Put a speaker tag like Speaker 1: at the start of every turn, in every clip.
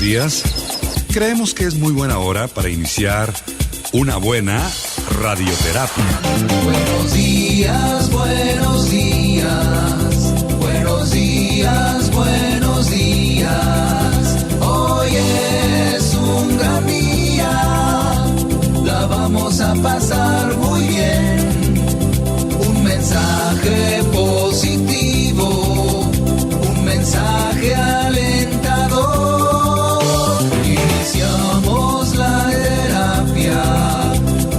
Speaker 1: días. Creemos que es muy buena hora para iniciar una buena radioterapia.
Speaker 2: Buenos días, buenos días. Buenos días, buenos días. Hoy es un gran día. La vamos a pasar muy bien. Un mensaje positivo. Un mensaje alentador. Iniciamos la terapia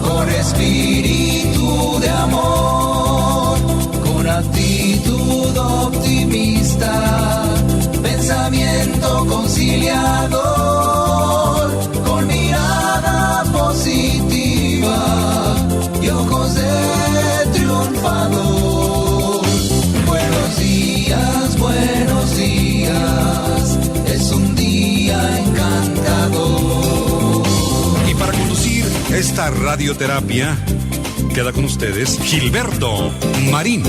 Speaker 2: con espíritu de amor, con actitud optimista, pensamiento conciliador, con mirada positiva y ojos de triunfador. Buenos días, buenos días, es un día encantador.
Speaker 1: Y para conducir esta radioterapia, queda con ustedes Gilberto Marín.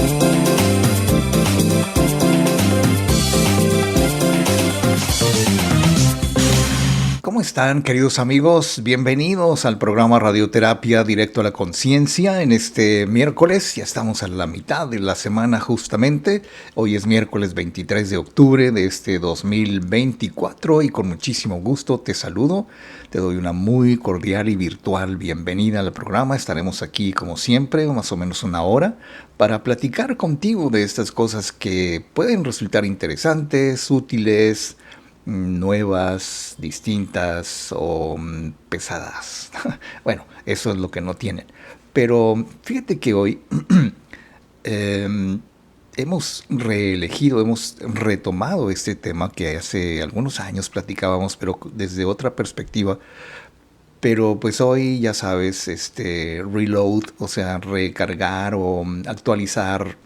Speaker 3: ¿Cómo están, queridos amigos? Bienvenidos al programa Radioterapia Directo a la Conciencia. En este miércoles, ya estamos a la mitad de la semana justamente. Hoy es miércoles 23 de octubre de este 2024 y con muchísimo gusto te saludo. Te doy una muy cordial y virtual bienvenida al programa. Estaremos aquí como siempre, más o menos una hora, para platicar contigo de estas cosas que pueden resultar interesantes, útiles, nuevas, distintas o pesadas. Bueno, eso es lo que no tienen. Pero fíjate que hoy hemos reelegido, hemos retomado este tema que hace algunos años platicábamos, pero desde otra perspectiva. Pero pues hoy, ya sabes, reload, o sea, recargar o actualizar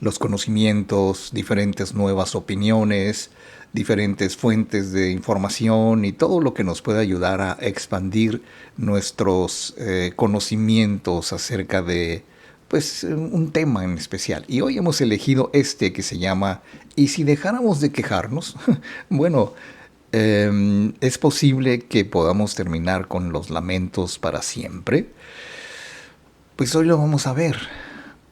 Speaker 3: los conocimientos, diferentes nuevas opiniones, diferentes fuentes de información y todo lo que nos puede ayudar a expandir nuestros conocimientos acerca de pues un tema en especial. Y hoy hemos elegido que se llama ¿y si dejáramos de quejarnos? Bueno, ¿es posible que podamos terminar con los lamentos para siempre? Pues hoy lo vamos a ver.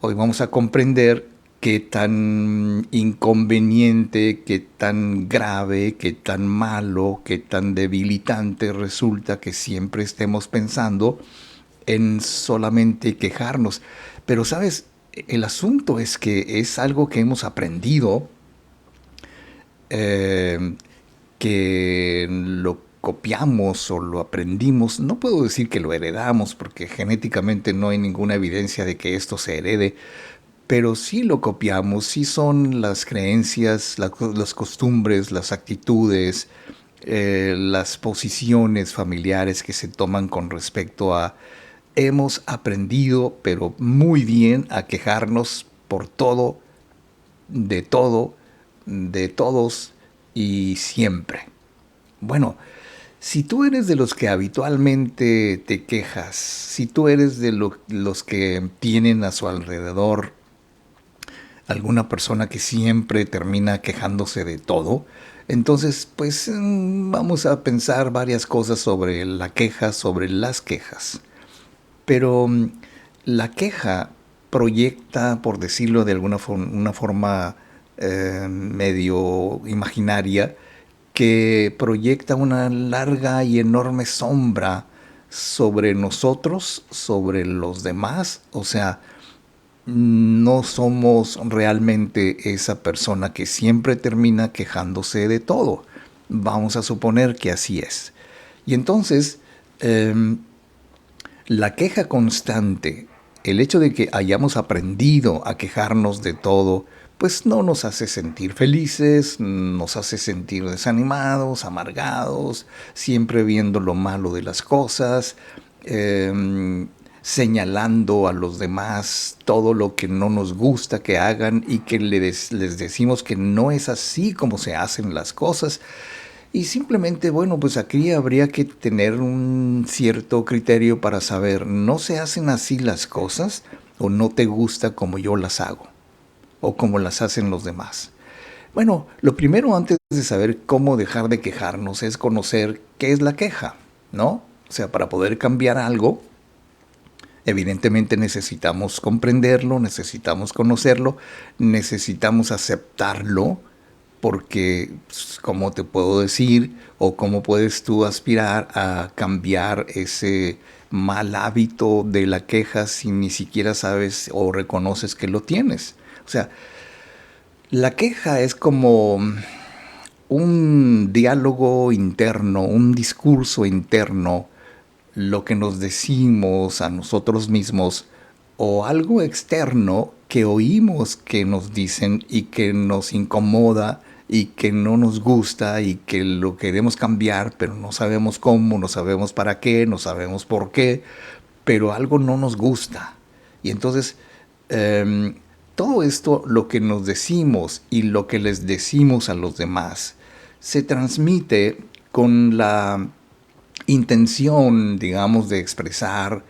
Speaker 3: Hoy vamos a comprender qué tan inconveniente, qué tan grave, qué tan malo, qué tan debilitante resulta que siempre estemos pensando en solamente quejarnos. Pero, ¿sabes? El asunto es que es algo que hemos aprendido, que lo copiamos o lo aprendimos. No puedo decir que lo heredamos, porque genéticamente no hay ninguna evidencia de que esto se herede, pero sí lo copiamos, sí son las creencias, las costumbres, las actitudes, las posiciones familiares que se toman con respecto a... Hemos aprendido, pero muy bien, a quejarnos por todo, de todos y siempre. Bueno, si tú eres de los que habitualmente te quejas, si tú eres de los que tienen a su alrededor alguna persona que siempre termina quejándose de todo, entonces pues vamos a pensar varias cosas sobre la queja, sobre las quejas. Pero la queja proyecta, por decirlo de alguna una forma medio imaginaria, que proyecta una larga y enorme sombra sobre nosotros, sobre los demás. O sea, no somos realmente esa persona que siempre termina quejándose de todo. Vamos a suponer que así es. Y entonces, la queja constante, el hecho de que hayamos aprendido a quejarnos de todo, pues no nos hace sentir felices, nos hace sentir desanimados, amargados, siempre viendo lo malo de las cosas, señalando a los demás todo lo que no nos gusta que hagan y que les decimos que no es así como se hacen las cosas. Y simplemente, bueno, pues aquí habría que tener un cierto criterio para saber, ¿no se hacen así las cosas o no te gusta como yo las hago o como las hacen los demás? Bueno, lo primero antes de saber cómo dejar de quejarnos es conocer qué es la queja, ¿no? O sea, para poder cambiar algo, evidentemente necesitamos comprenderlo, necesitamos conocerlo, necesitamos aceptarlo, porque, ¿cómo te puedo decir o cómo puedes tú aspirar a cambiar ese mal hábito de la queja si ni siquiera sabes o reconoces que lo tienes? O sea, la queja es como un diálogo interno, un discurso interno, lo que nos decimos a nosotros mismos o algo externo que oímos que nos dicen y que nos incomoda y que no nos gusta y que lo queremos cambiar, pero no sabemos cómo, no sabemos para qué, no sabemos por qué, pero algo no nos gusta. Y entonces, eh, todo esto, lo que nos decimos y lo que les decimos a los demás, se transmite con la intención, digamos, de expresar,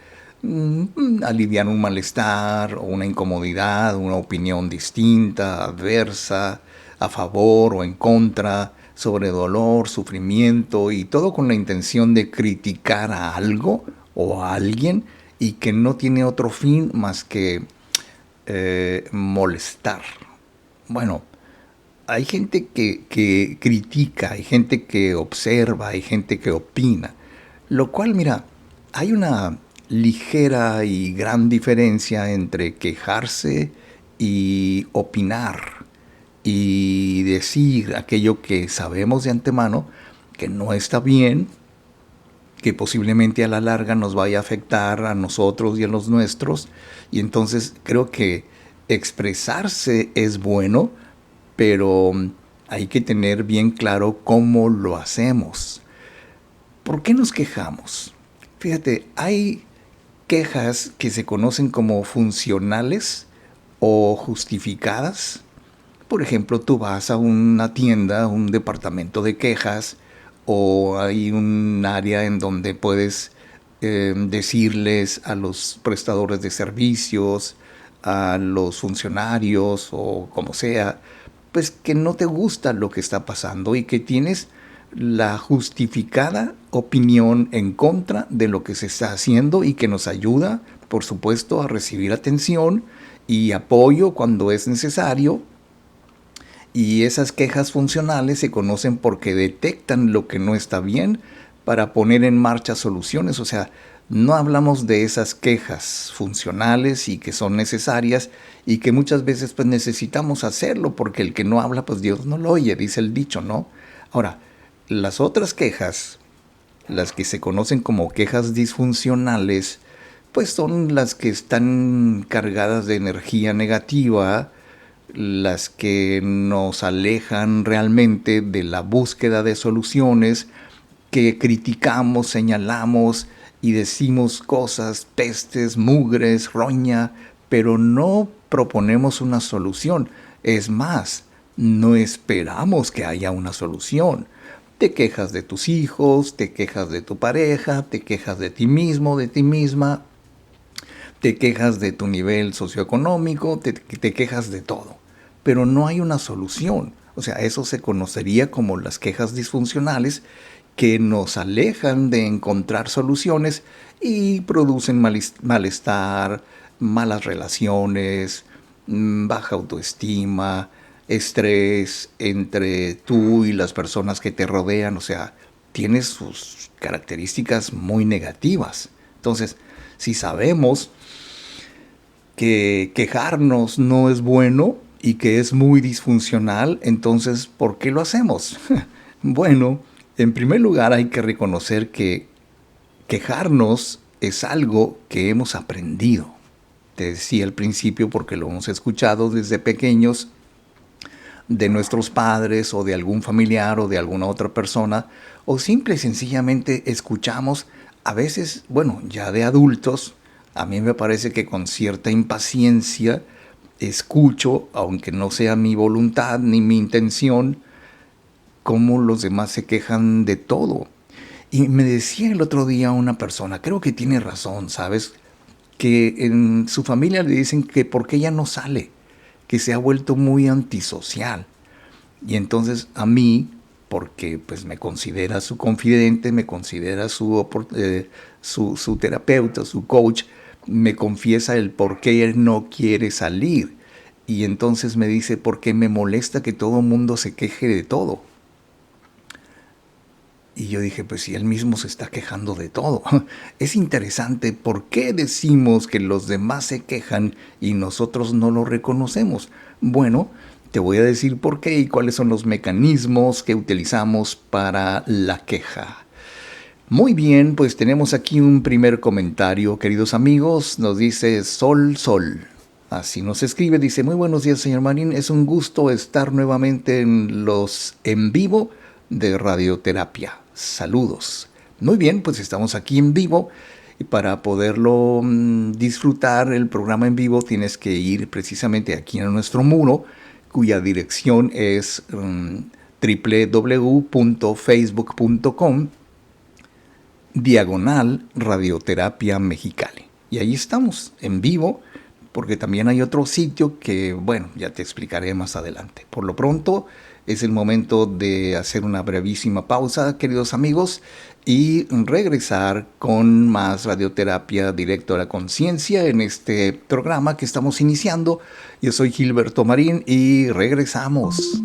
Speaker 3: aliviar un malestar o una incomodidad, una opinión distinta, adversa, a favor o en contra, sobre dolor, sufrimiento y todo con la intención de criticar a algo o a alguien y que no tiene otro fin más que molestar. Bueno, hay gente que critica, hay gente que observa, hay gente que opina, lo cual, mira, hay una ligera y gran diferencia entre quejarse y opinar y decir aquello que sabemos de antemano que no está bien, que posiblemente a la larga nos vaya a afectar a nosotros y a los nuestros. Y entonces creo que expresarse es bueno, pero hay que tener bien claro cómo lo hacemos. ¿Por qué nos quejamos? Fíjate, hay quejas que se conocen como funcionales o justificadas. Por ejemplo, tú vas a una tienda, un departamento de quejas, o hay un área en donde puedes decirles a los prestadores de servicios, a los funcionarios o como sea, pues que no te gusta lo que está pasando y que tienes la justificada opinión en contra de lo que se está haciendo y que nos ayuda, por supuesto, a recibir atención y apoyo cuando es necesario. Y esas quejas funcionales se conocen porque detectan lo que no está bien para poner en marcha soluciones. O sea, no hablamos de esas quejas funcionales y que son necesarias y que muchas veces pues necesitamos hacerlo porque el que no habla pues Dios no lo oye, dice el dicho, ¿no? Ahora, las otras quejas, las que se conocen como quejas disfuncionales, pues son las que están cargadas de energía negativa, las que nos alejan realmente de la búsqueda de soluciones, que criticamos, señalamos y decimos cosas, pestes, mugres, roña, pero no proponemos una solución. Es más, no esperamos que haya una solución. Te quejas de tus hijos, te quejas de tu pareja, te quejas de ti mismo, de ti misma, te quejas de tu nivel socioeconómico, te quejas de todo, pero no hay una solución. O sea, eso se conocería como las quejas disfuncionales que nos alejan de encontrar soluciones y producen malestar, malas relaciones, baja autoestima, estrés entre tú y las personas que te rodean. O sea, tiene sus características muy negativas. Entonces, si sabemos que quejarnos no es bueno y que es muy disfuncional, entonces, ¿por qué lo hacemos? Bueno, en primer lugar hay que reconocer que quejarnos es algo que hemos aprendido. Te decía al principio porque lo hemos escuchado desde pequeños de nuestros padres o de algún familiar o de alguna otra persona, o simple y sencillamente escuchamos a veces, bueno, ya de adultos. A mí me parece que con cierta impaciencia escucho, aunque no sea mi voluntad ni mi intención, cómo los demás se quejan de todo. Y me decía el otro día una persona, creo que tiene razón, ¿sabes? Que en su familia le dicen que por qué ella no sale, que se ha vuelto muy antisocial. Y entonces a mí, porque pues me considera su confidente, me considera su terapeuta, su coach, me confiesa el por qué él no quiere salir. Y entonces me dice, ¿por qué me molesta que todo el mundo se queje de todo? Y yo dije, pues si él mismo se está quejando de todo. Es interesante por qué decimos que los demás se quejan y nosotros no lo reconocemos. Bueno, te voy a decir por qué y cuáles son los mecanismos que utilizamos para la queja. Muy bien, pues tenemos aquí un primer comentario, queridos amigos. Nos dice Sol Sol. Así nos escribe, dice, muy buenos días, señor Marín. Es un gusto estar nuevamente en los en vivo de radioterapia. Saludos. Muy bien, pues estamos aquí en vivo y para poderlo disfrutar el programa en vivo tienes que ir precisamente aquí a nuestro muro, cuya dirección es www.facebook.com/radioterapia Mexicali. Y ahí estamos, en vivo, porque también hay otro sitio que, bueno, ya te explicaré más adelante. Por lo pronto, es el momento de hacer una brevísima pausa, queridos amigos, y regresar con más radioterapia directo a la conciencia en este programa que estamos iniciando. Yo soy Gilberto Marín y regresamos.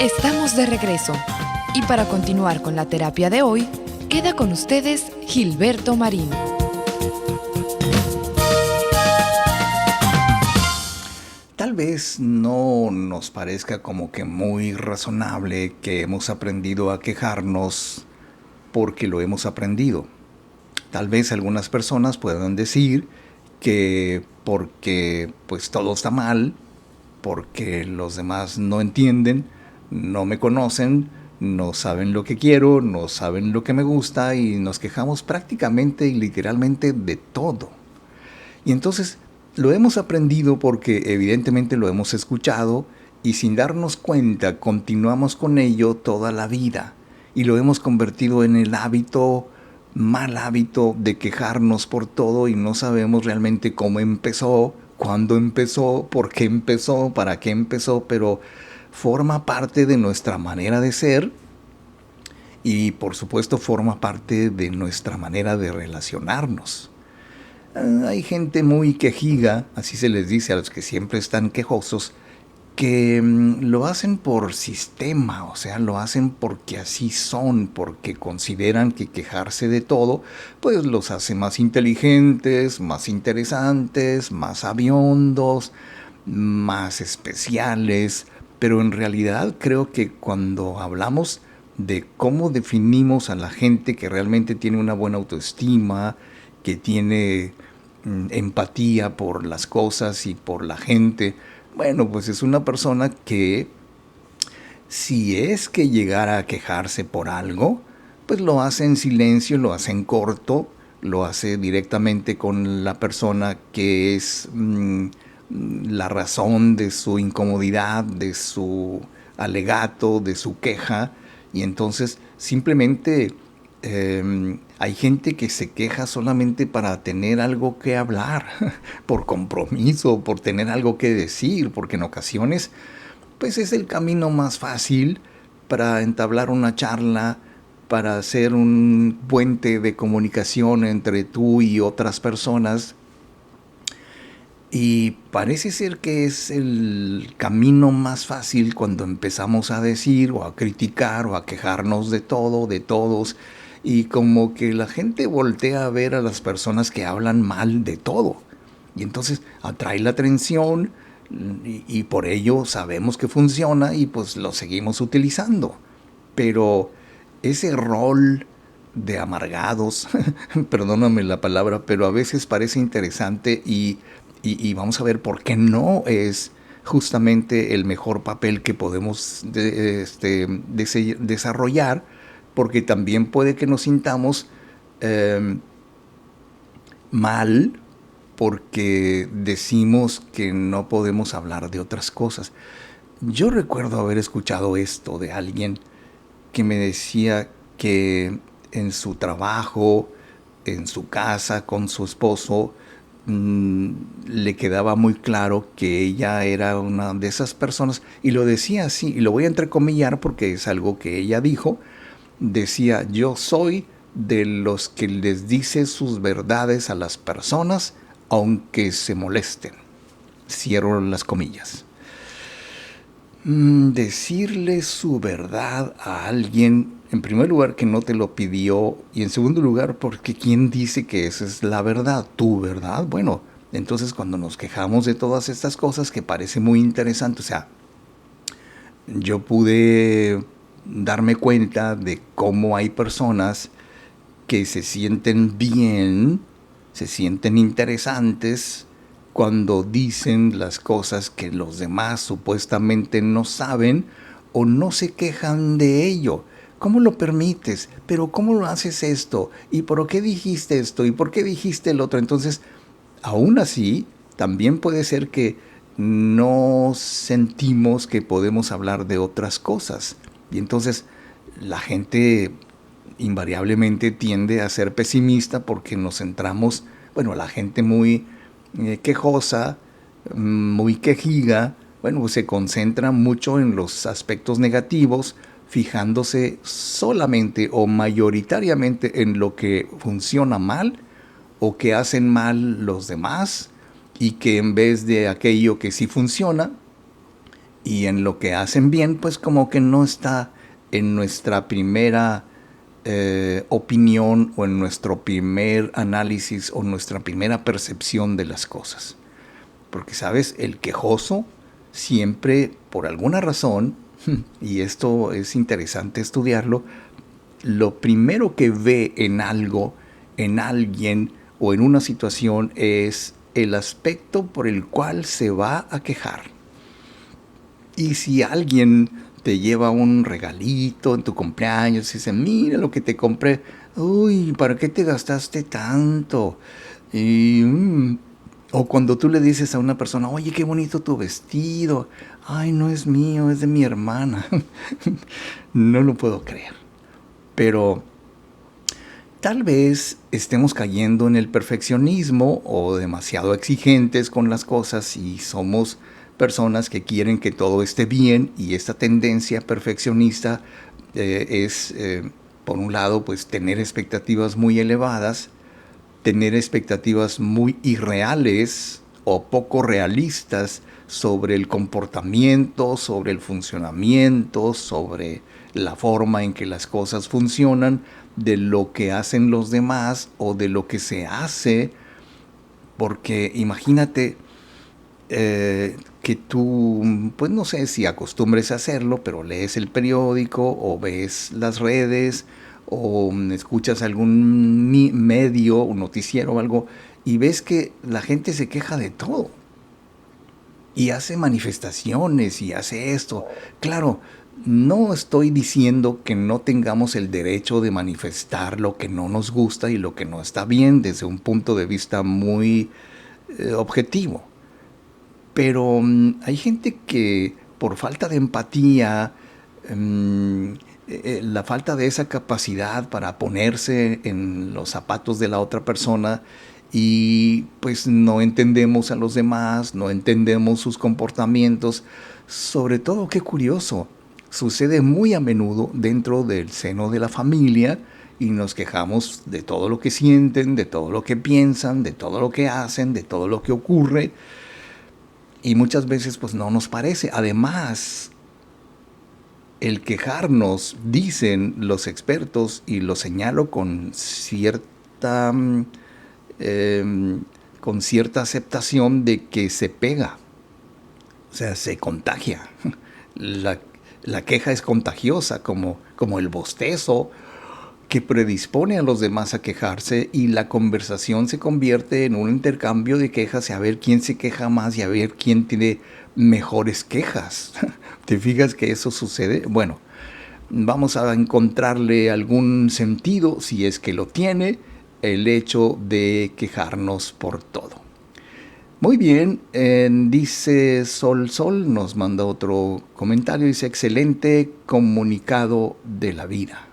Speaker 4: Estamos de regreso y para continuar con la terapia de hoy, queda con ustedes Gilberto Marín.
Speaker 3: Tal vez no nos parezca como que muy razonable que hemos aprendido a quejarnos porque lo hemos aprendido. Tal vez algunas personas puedan decir que porque pues todo está mal, porque los demás no entienden, no me conocen, no saben lo que quiero, no saben lo que me gusta y nos quejamos prácticamente y literalmente de todo. Y entonces lo hemos aprendido porque evidentemente lo hemos escuchado y sin darnos cuenta continuamos con ello toda la vida y lo hemos convertido en el mal hábito de quejarnos por todo y no sabemos realmente cómo empezó, cuándo empezó, por qué empezó, para qué empezó, pero forma parte de nuestra manera de ser y por supuesto forma parte de nuestra manera de relacionarnos. Hay gente muy quejiga, así se les dice a los que siempre están quejosos, que lo hacen por sistema, o sea, lo hacen porque así son, porque consideran que quejarse de todo, pues los hace más inteligentes, más interesantes, más sabiondos, más especiales. Pero en realidad creo que cuando hablamos de cómo definimos a la gente que realmente tiene una buena autoestima, que tiene empatía por las cosas y por la gente, bueno, pues es una persona que si es que llegara a quejarse por algo, pues lo hace en silencio, lo hace en corto, lo hace directamente con la persona que es la razón de su incomodidad, de su alegato, de su queja, y entonces simplemente hay gente que se queja solamente para tener algo que hablar, por compromiso, por tener algo que decir, porque en ocasiones pues es el camino más fácil para entablar una charla, para hacer un puente de comunicación entre tú y otras personas. Y parece ser que es el camino más fácil cuando empezamos a decir o a criticar o a quejarnos de todo, de todos. y como que la gente voltea a ver a las personas que hablan mal de todo. Y entonces atrae la atención y por ello sabemos que funciona y pues lo seguimos utilizando. Pero ese rol de amargados, perdóname la palabra, pero a veces parece interesante y vamos a ver por qué no es justamente el mejor papel que podemos desarrollar, porque también puede que nos sintamos mal porque decimos que no podemos hablar de otras cosas. Yo recuerdo haber escuchado esto de alguien que me decía que en su trabajo, en su casa, con su esposo, le quedaba muy claro que ella era una de esas personas, y lo decía así, y lo voy a entrecomillar porque es algo que ella dijo, decía: yo soy de los que les dice sus verdades a las personas, aunque se molesten. Cierro las comillas. Decirle su verdad a alguien, en primer lugar, que no te lo pidió, y en segundo lugar, porque ¿quién dice que esa es la verdad? ¿Tu verdad? Bueno, entonces cuando nos quejamos de todas estas cosas, que parece muy interesante, o sea, yo pude darme cuenta de cómo hay personas que se sienten bien, se sienten interesantes cuando dicen las cosas que los demás supuestamente no saben o no se quejan de ello. ¿Cómo lo permites? ¿Pero cómo lo haces esto? ¿Y por qué dijiste esto? ¿Y por qué dijiste el otro? Entonces, aún así, también puede ser que no sentimos que podemos hablar de otras cosas. Y entonces la gente invariablemente tiende a ser pesimista porque nos centramos, bueno, la gente muy quejosa, muy quejiga, bueno, pues se concentra mucho en los aspectos negativos, fijándose solamente o mayoritariamente en lo que funciona mal o que hacen mal los demás, y que en vez de aquello que sí funciona y en lo que hacen bien, pues como que no está en nuestra primera opinión o en nuestro primer análisis o nuestra primera percepción de las cosas. Porque, ¿sabes? El quejoso siempre, por alguna razón, y esto es interesante estudiarlo, lo primero que ve en algo, en alguien o en una situación es el aspecto por el cual se va a quejar. Y si alguien te lleva un regalito en tu cumpleaños y dice: mira lo que te compré, uy, ¿para qué te gastaste tanto? Y, o cuando tú le dices a una persona: oye, qué bonito tu vestido, ay, no es mío, es de mi hermana. No lo puedo creer. Pero tal vez estemos cayendo en el perfeccionismo o demasiado exigentes con las cosas, y somos personas que quieren que todo esté bien, y esta tendencia perfeccionista es, por un lado, pues tener expectativas muy elevadas, tener expectativas muy irreales o poco realistas sobre el comportamiento, sobre el funcionamiento, sobre la forma en que las cosas funcionan, de lo que hacen los demás o de lo que se hace, porque imagínate que tú, pues no sé si acostumbres a hacerlo, pero lees el periódico o ves las redes o escuchas algún medio, un noticiero o algo, y ves que la gente se queja de todo y hace manifestaciones y hace esto. Claro, no estoy diciendo que no tengamos el derecho de manifestar lo que no nos gusta y lo que no está bien desde un punto de vista muy objetivo. Pero hay gente que por falta de empatía, la falta de esa capacidad para ponerse en los zapatos de la otra persona, y pues no entendemos a los demás, no entendemos sus comportamientos. Sobre todo, qué curioso, sucede muy a menudo dentro del seno de la familia, y nos quejamos de todo lo que sienten, de todo lo que piensan, de todo lo que hacen, de todo lo que ocurre. Y muchas veces pues no nos parece. Además, el quejarnos, dicen los expertos, y lo señalo con cierta aceptación de que se pega, o sea, se contagia. La queja es contagiosa, como el bostezo, que predispone a los demás a quejarse, y la conversación se convierte en un intercambio de quejas y a ver quién se queja más y a ver quién tiene mejores quejas. ¿Te fijas que eso sucede? Bueno, vamos a encontrarle algún sentido, si es que lo tiene, el hecho de quejarnos por todo. Muy bien, dice Sol, nos manda otro comentario, dice: excelente comunicado de la vida.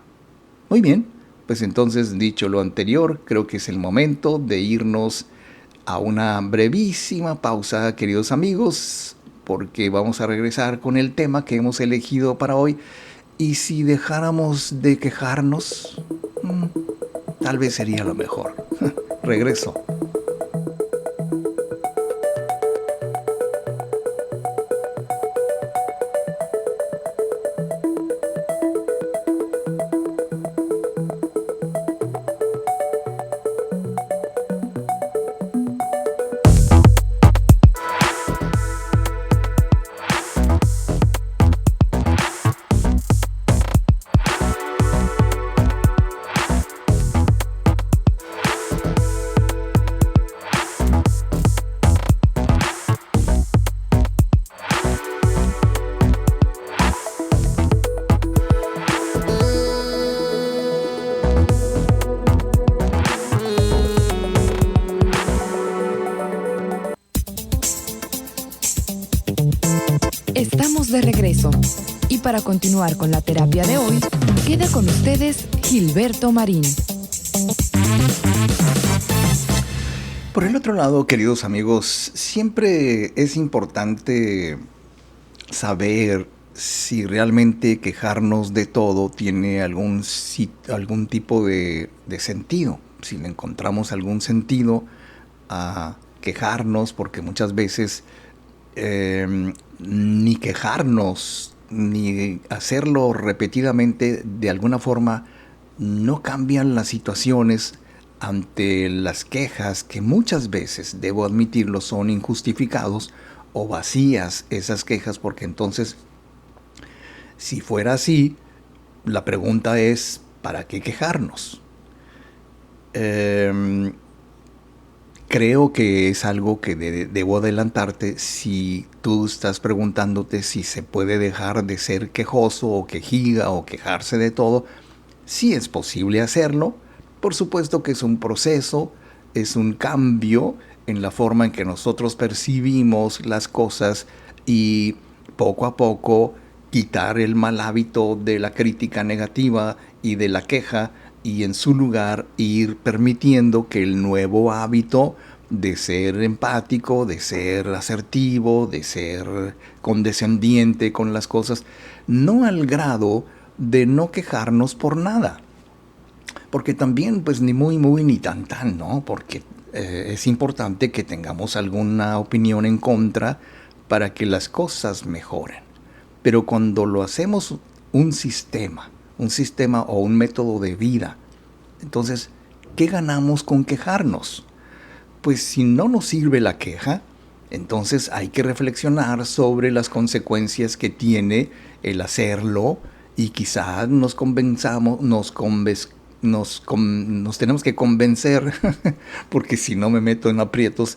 Speaker 3: Muy bien, pues entonces, dicho lo anterior, creo que es el momento de irnos a una brevísima pausa, queridos amigos, porque vamos a regresar con el tema que hemos elegido para hoy. Y si dejáramos de quejarnos, tal vez sería lo mejor. Regreso.
Speaker 4: Estamos de regreso y para continuar con la terapia de hoy, queda con ustedes Gilberto Marín.
Speaker 3: Por el otro lado, queridos amigos, siempre es importante saber si realmente quejarnos de todo tiene algún tipo de sentido, si le encontramos algún sentido a quejarnos, porque muchas veces ni quejarnos ni hacerlo repetidamente de alguna forma no cambian las situaciones ante las quejas, que muchas veces, debo admitirlo, son injustificados o vacías esas quejas, porque entonces, si fuera así, la pregunta es: ¿para qué quejarnos? Creo que es algo que debo adelantarte si tú estás preguntándote si se puede dejar de ser quejoso o quejiga o quejarse de todo. Sí es posible hacerlo. Por supuesto que es un proceso, es un cambio en la forma en que nosotros percibimos las cosas, y poco a poco quitar el mal hábito de la crítica negativa y de la queja, y en su lugar ir permitiendo que el nuevo hábito de ser empático, de ser asertivo, de ser condescendiente con las cosas, no al grado de no quejarnos por nada. Porque también, pues, ni muy, muy, ni tan, tan, ¿no? Porque es importante que tengamos alguna opinión en contra para que las cosas mejoren. Pero cuando lo hacemos un sistema o un método de vida, entonces, ¿qué ganamos con quejarnos? Pues si no nos sirve la queja, entonces hay que reflexionar sobre las consecuencias que tiene el hacerlo, y quizás nos tenemos que convencer, porque si no me meto en aprietos,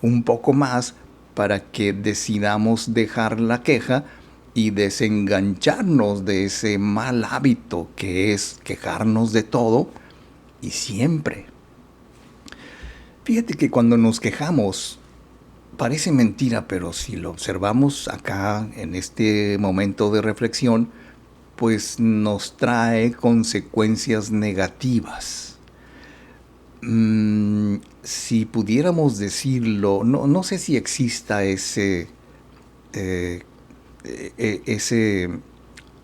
Speaker 3: un poco más para que decidamos dejar la queja y desengancharnos de ese mal hábito que es quejarnos de todo y siempre. Fíjate que cuando nos quejamos, parece mentira, pero si lo observamos acá en este momento de reflexión, pues nos trae consecuencias negativas. Si pudiéramos decirlo, no sé si exista ese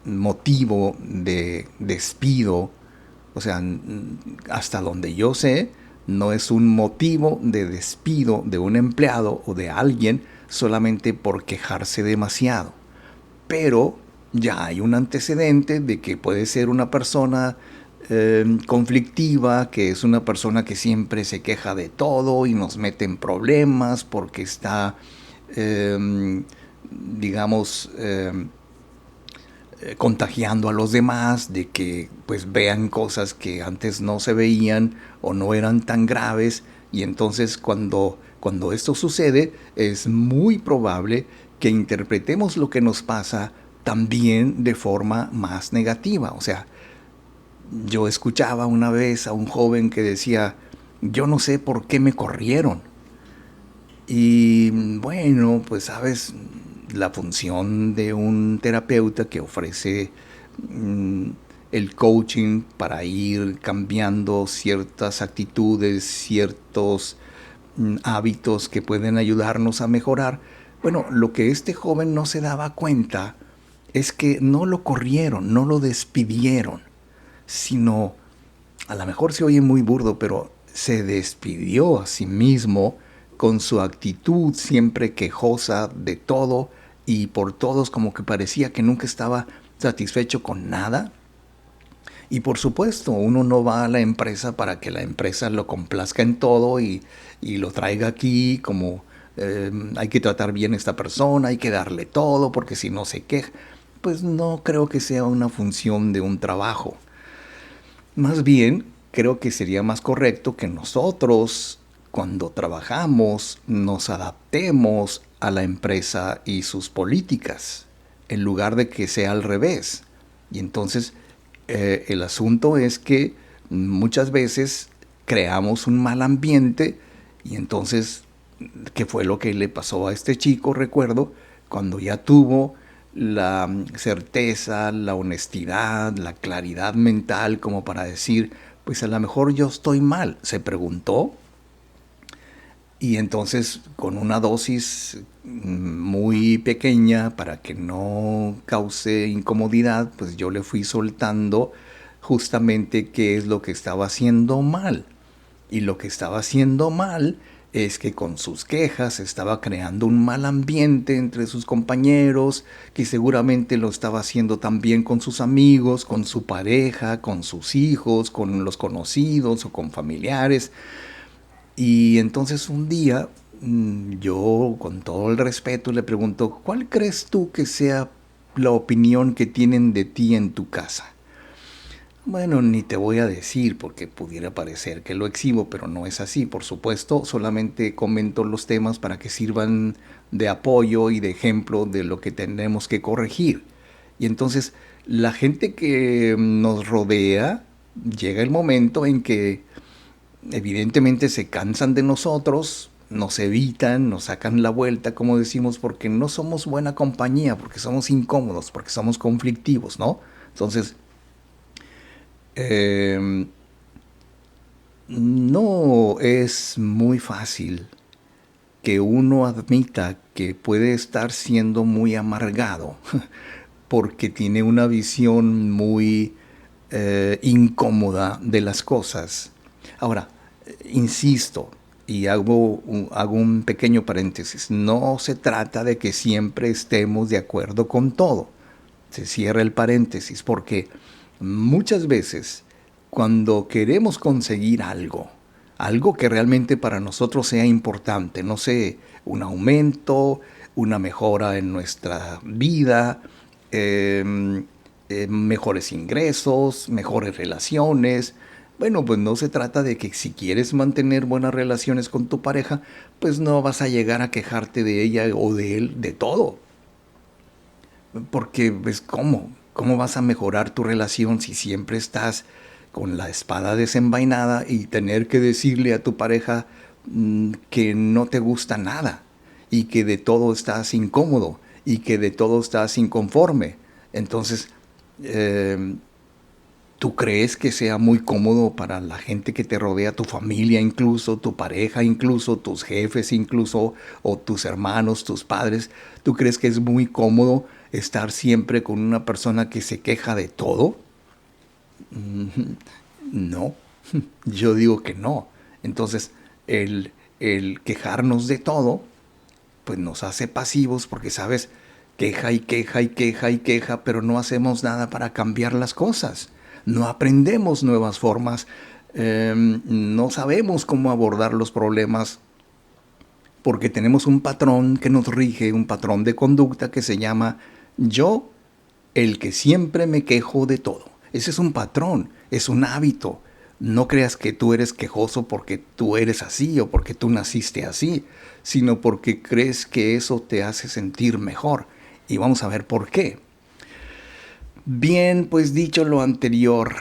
Speaker 3: motivo de despido. O sea, hasta donde yo sé, no es un motivo de despido de un empleado o de alguien solamente por quejarse demasiado. Pero ya hay un antecedente de que puede ser una persona conflictiva, que es una persona que siempre se queja de todo y nos mete en problemas porque está, eh, digamos, contagiando a los demás de que pues vean cosas que antes no se veían o no eran tan graves, y entonces cuando esto sucede es muy probable que interpretemos lo que nos pasa también de forma más negativa. O sea, yo escuchaba una vez a un joven que decía, yo no sé por qué me corrieron. Y bueno, pues sabes, la función de un terapeuta que ofrece mm, el coaching para ir cambiando ciertas actitudes, ciertos hábitos que pueden ayudarnos a mejorar. Bueno, lo que este joven no se daba cuenta es que no lo corrieron, no lo despidieron, sino, a lo mejor se oye muy burdo, pero se despidió a sí mismo con su actitud siempre quejosa de todo y por todos, como que parecía que nunca estaba satisfecho con nada. Y por supuesto, uno no va a la empresa para que la empresa lo complazca en todo y lo traiga aquí como hay que tratar bien a esta persona, hay que darle todo porque si no se queja. Pues no creo que sea una función de un trabajo. Más bien, creo que sería más correcto que nosotros, cuando trabajamos, nos adaptemos a la empresa y sus políticas, en lugar de que sea al revés. Y entonces, el asunto es que muchas veces creamos un mal ambiente y entonces, ¿qué fue lo que le pasó a este chico? Recuerdo, cuando ya tuvo la certeza, la honestidad, la claridad mental como para decir, pues a lo mejor yo estoy mal, se preguntó, y entonces con una dosis muy pequeña para que no cause incomodidad, pues yo le fui soltando justamente qué es lo que estaba haciendo mal. Y lo que estaba haciendo mal es que con sus quejas estaba creando un mal ambiente entre sus compañeros, que seguramente lo estaba haciendo también con sus amigos, con su pareja, con sus hijos, con los conocidos o con familiares. Y entonces un día yo, con todo el respeto, le pregunto, ¿cuál crees tú que sea la opinión que tienen de ti en tu casa? Bueno, ni te voy a decir porque pudiera parecer que lo exhibo, pero no es así. Por supuesto, solamente comento los temas para que sirvan de apoyo y de ejemplo de lo que tenemos que corregir. Y entonces, la gente que nos rodea, llega el momento en que evidentemente se cansan de nosotros, nos evitan, nos sacan la vuelta, como decimos, porque no somos buena compañía, porque somos incómodos, porque somos conflictivos, ¿no? Entonces, eh, no es muy fácil que uno admita que puede estar siendo muy amargado porque tiene una visión muy incómoda de las cosas. Ahora, insisto, y hago un pequeño paréntesis, no se trata de que siempre estemos de acuerdo con todo. Se cierra el paréntesis porque muchas veces cuando queremos conseguir algo, algo que realmente para nosotros sea importante, no sé, un aumento, una mejora en nuestra vida, mejores ingresos, mejores relaciones. Bueno, pues no se trata de que si quieres mantener buenas relaciones con tu pareja, pues no vas a llegar a quejarte de ella o de él de todo. Porque, pues, ¿cómo vas a mejorar tu relación si siempre estás con la espada desenvainada y tener que decirle a tu pareja que no te gusta nada y que de todo estás incómodo y que de todo estás inconforme? Entonces, ¿tú crees que sea muy cómodo para la gente que te rodea, tu familia incluso, tu pareja incluso, tus jefes incluso, o tus hermanos, tus padres? ¿Tú crees que es muy cómodo estar siempre con una persona que se queja de todo? No, yo digo que no. Entonces, el quejarnos de todo, pues nos hace pasivos porque, ¿sabes? queja y queja y queja y queja, pero no hacemos nada para cambiar las cosas. No aprendemos nuevas formas, no sabemos cómo abordar los problemas porque tenemos un patrón que nos rige, un patrón de conducta que se llama yo, el que siempre me quejo de todo. Ese es un patrón, es un hábito. No creas que tú eres quejoso porque tú eres así o porque tú naciste así, sino porque crees que eso te hace sentir mejor. Y vamos a ver por qué. Bien, pues dicho lo anterior,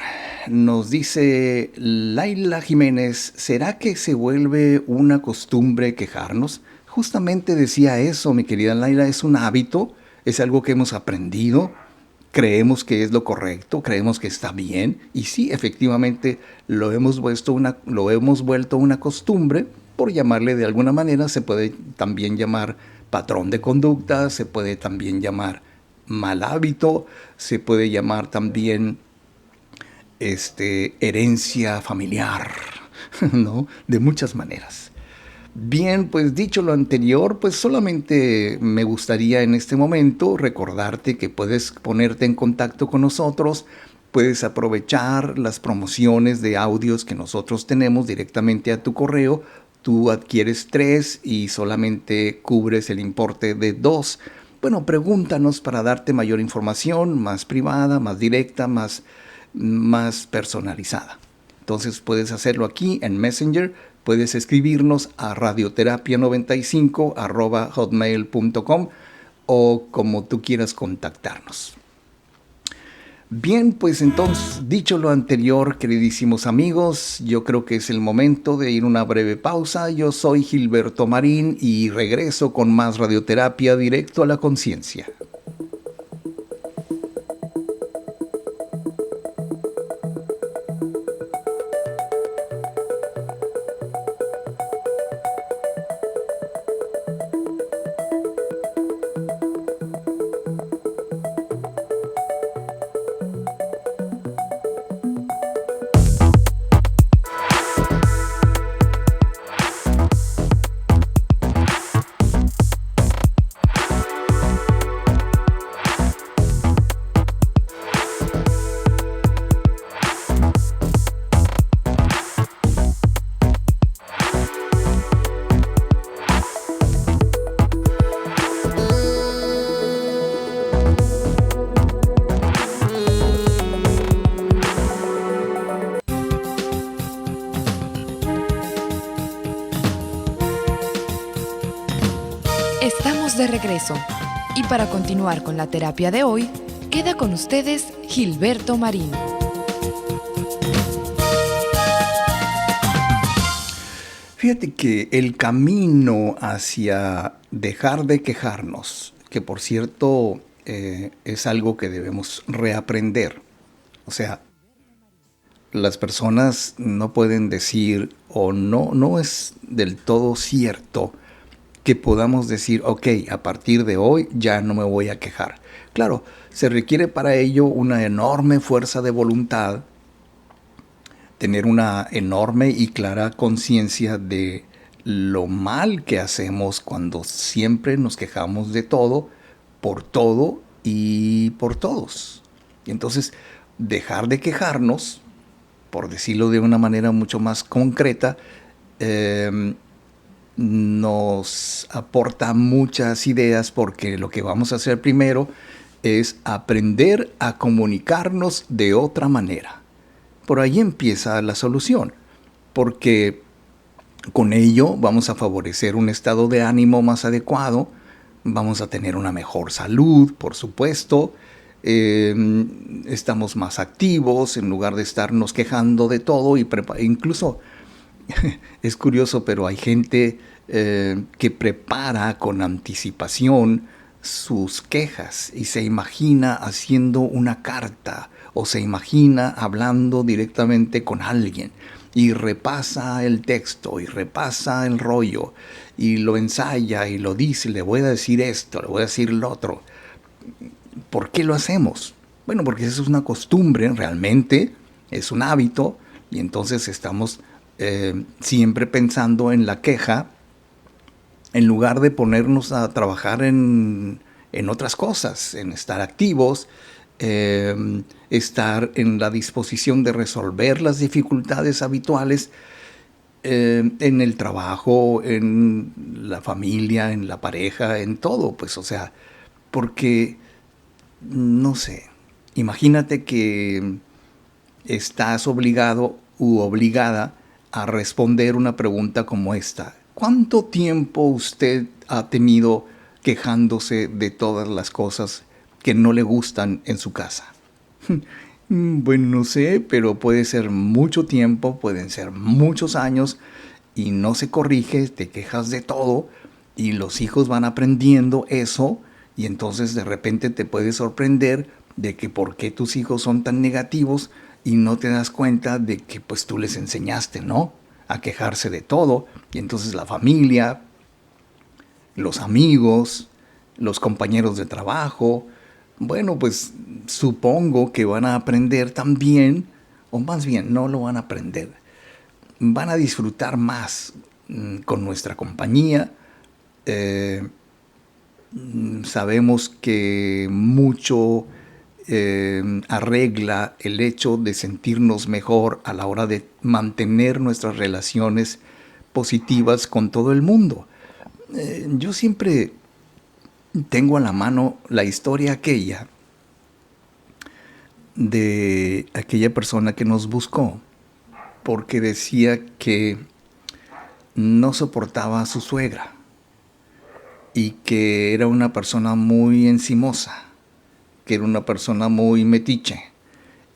Speaker 3: nos dice Laila Jiménez, ¿será que se vuelve una costumbre quejarnos? Justamente decía eso, mi querida Laila, es un hábito, es algo que hemos aprendido, creemos que es lo correcto, creemos que está bien, y sí, efectivamente lo hemos vuelto una costumbre, por llamarle de alguna manera, se puede también llamar patrón de conducta, se puede también llamar mal hábito, se puede llamar también herencia familiar, ¿no? De muchas maneras. Bien, pues dicho lo anterior, pues solamente me gustaría en este momento recordarte que puedes ponerte en contacto con nosotros, puedes aprovechar las promociones de audios que nosotros tenemos directamente a tu correo. Tú adquieres 3 y solamente cubres el importe de 2. Bueno, pregúntanos para darte mayor información, más privada, más directa, más personalizada. Entonces puedes hacerlo aquí en Messenger, puedes escribirnos a radioterapia95@hotmail.com o como tú quieras contactarnos. Bien, pues entonces, dicho lo anterior, queridísimos amigos, yo creo que es el momento de ir a una breve pausa. Yo soy Gilberto Marín y regreso con más radioterapia directo a la conciencia.
Speaker 4: Estamos de regreso y para continuar con la terapia de hoy, queda con ustedes Gilberto Marín.
Speaker 3: Fíjate que el camino hacia dejar de quejarnos, que por cierto es algo que debemos reaprender. O sea, las personas no pueden decir o no es del todo cierto que podamos decir, ok, a partir de hoy ya no me voy a quejar. Claro, se requiere para ello una enorme fuerza de voluntad, tener una enorme y clara conciencia de lo mal que hacemos cuando siempre nos quejamos de todo y por todos. Y entonces, dejar de quejarnos, por decirlo de una manera mucho más concreta, nos aporta muchas ideas, porque lo que vamos a hacer primero es aprender a comunicarnos de otra manera. Por ahí empieza la solución, porque con ello vamos a favorecer un estado de ánimo más adecuado, vamos a tener una mejor salud, por supuesto, estamos más activos en lugar de estarnos quejando de todo y incluso es curioso, pero hay gente que prepara con anticipación sus quejas y se imagina haciendo una carta o se imagina hablando directamente con alguien y repasa el texto y repasa el rollo y lo ensaya y lo dice, le voy a decir esto, le voy a decir lo otro. ¿Por qué lo hacemos? Bueno, porque eso es una costumbre, realmente es un hábito, y entonces estamos siempre pensando en la queja, en lugar de ponernos a trabajar en en otras cosas, en estar activos, estar en la disposición de resolver las dificultades habituales en el trabajo, en la familia, en la pareja, en todo, pues, o sea, porque, no sé, imagínate que estás obligado u obligada a responder una pregunta como esta. ¿Cuánto tiempo usted ha tenido quejándose de todas las cosas que no le gustan en su casa? Bueno, no sé, pero puede ser mucho tiempo, pueden ser muchos años y no se corrige, te quejas de todo y los hijos van aprendiendo eso y entonces de repente te puedes sorprender de que por qué tus hijos son tan negativos y no te das cuenta de que pues tú les enseñaste, ¿no? A quejarse de todo y entonces la familia, los amigos, los compañeros de trabajo, bueno, pues supongo que van a aprender también, o más bien no lo van a aprender, van a disfrutar más con nuestra compañía. Sabemos que mucho arregla el hecho de sentirnos mejor a la hora de mantener nuestras relaciones positivas con todo el mundo. Yo siempre tengo a la mano la historia aquella de aquella persona que nos buscó porque decía que no soportaba a su suegra y que era una persona muy encimosa, que era una persona muy metiche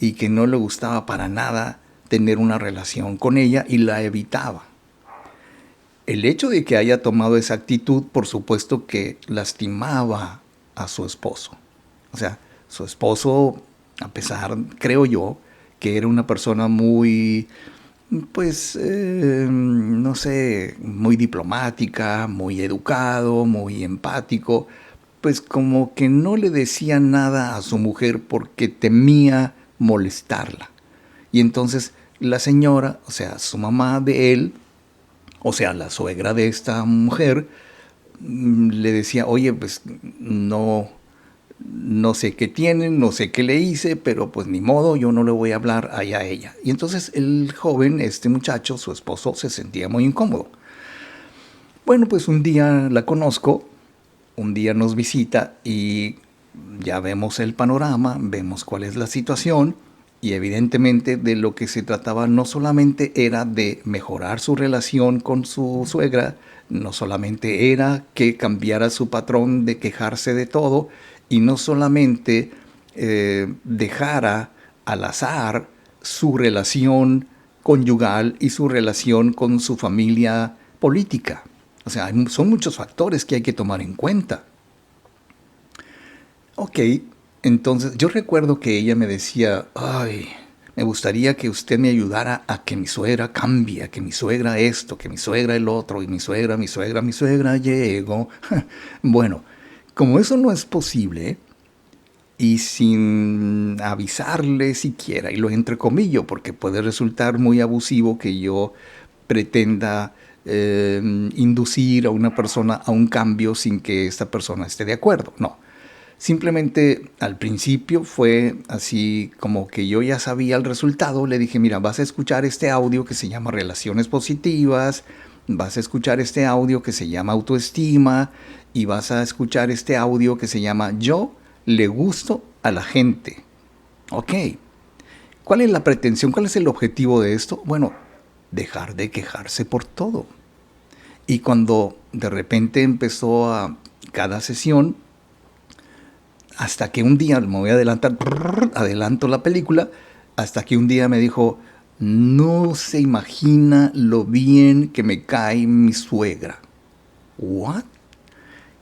Speaker 3: y que no le gustaba para nada tener una relación con ella y la evitaba. El hecho de que haya tomado esa actitud, por supuesto que lastimaba a su esposo. O sea, su esposo, a pesar, creo yo, que era una persona muy, pues, no sé, muy diplomática, muy educado, muy empático, pues como que no le decía nada a su mujer porque temía molestarla. Y entonces la señora, o sea, su mamá de él, o sea, la suegra de esta mujer, le decía, oye, pues no sé qué tienen, no sé qué le hice, pero pues ni modo, yo no le voy a hablar allá a ella. Y entonces el joven, este muchacho, su esposo, se sentía muy incómodo. Bueno, pues un día la conozco, un día nos visita y ya vemos el panorama, vemos cuál es la situación. Y evidentemente de lo que se trataba no solamente era de mejorar su relación con su suegra, no solamente era que cambiara su patrón de quejarse de todo y no solamente dejara al azar su relación conyugal y su relación con su familia política. O sea, son muchos factores que hay que tomar en cuenta. Ok. Entonces, yo recuerdo que ella me decía, ay, me gustaría que usted me ayudara a que mi suegra cambie, a que mi suegra esto, que mi suegra el otro, y mi suegra llegó. Bueno, como eso no es posible, y sin avisarle siquiera, y lo entrecomillo, porque puede resultar muy abusivo que yo pretenda inducir a una persona a un cambio sin que esta persona esté de acuerdo, no. Simplemente al principio fue así como que yo ya sabía el resultado. Le dije, mira, vas a escuchar este audio que se llama Relaciones Positivas, vas a escuchar este audio que se llama Autoestima y vas a escuchar este audio que se llama Yo le gusto a la gente. Ok, ¿cuál es la pretensión? ¿Cuál es el objetivo de esto? Bueno, dejar de quejarse por todo. Y cuando de repente empezó a cada sesión, hasta que un día, me voy a adelantar, adelanto la película, hasta que un día me dijo, no se imagina lo bien que me cae mi suegra. ¿What?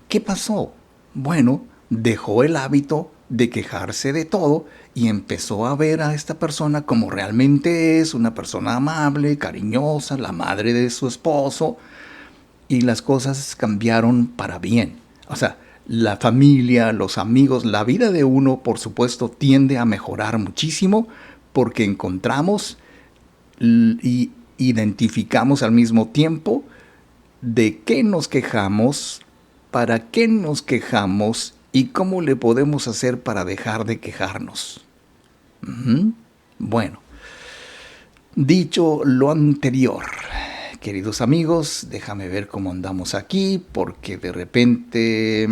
Speaker 3: ¿Qué pasó? Bueno, dejó el hábito de quejarse de todo y empezó a ver a esta persona como realmente es, una persona amable, cariñosa, la madre de su esposo, y las cosas cambiaron para bien. O sea, la familia, los amigos, la vida de uno, por supuesto, tiende a mejorar muchísimo porque encontramos y identificamos al mismo tiempo de qué nos quejamos, para qué nos quejamos ¿Y cómo le podemos hacer para dejar de quejarnos? Bueno, dicho lo anterior, queridos amigos, déjame ver cómo andamos aquí, porque de repente,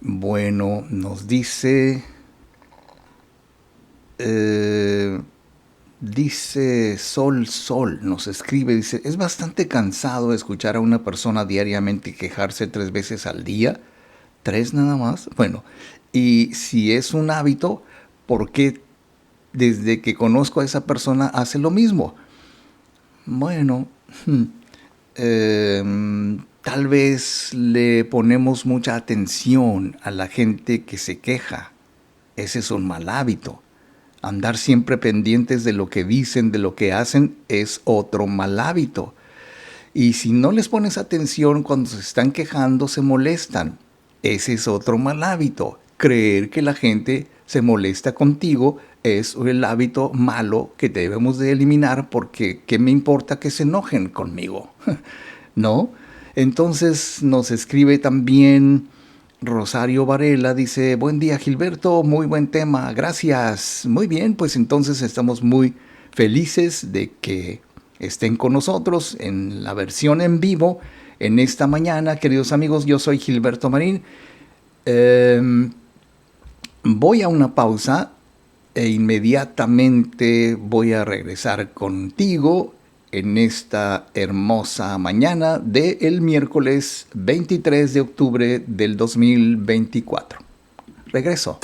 Speaker 3: bueno, nos dice... dice Sol, nos escribe, dice, es bastante cansado escuchar a una persona diariamente quejarse 3 veces al día. 3 nada más. Bueno, y si es un hábito, ¿por qué desde que conozco a esa persona hace lo mismo? Bueno, tal vez le ponemos mucha atención a la gente que se queja. Ese es un mal hábito. Andar siempre pendientes de lo que dicen, de lo que hacen, es otro mal hábito. Y si no les pones atención cuando se están quejando, se molestan. Ese es otro mal hábito. Creer que la gente se molesta contigo es el hábito malo que debemos de eliminar, porque ¿qué me importa que se enojen conmigo? ¿No? Entonces nos escribe también Rosario Varela, dice, buen día Gilberto, muy buen tema, gracias. Muy bien, pues entonces estamos muy felices de que estén con nosotros en la versión en vivo en esta mañana. Queridos amigos, yo soy Gilberto Marín. Voy a una pausa e inmediatamente voy a regresar contigo en esta hermosa mañana del miércoles 23 de octubre del 2024. Regreso.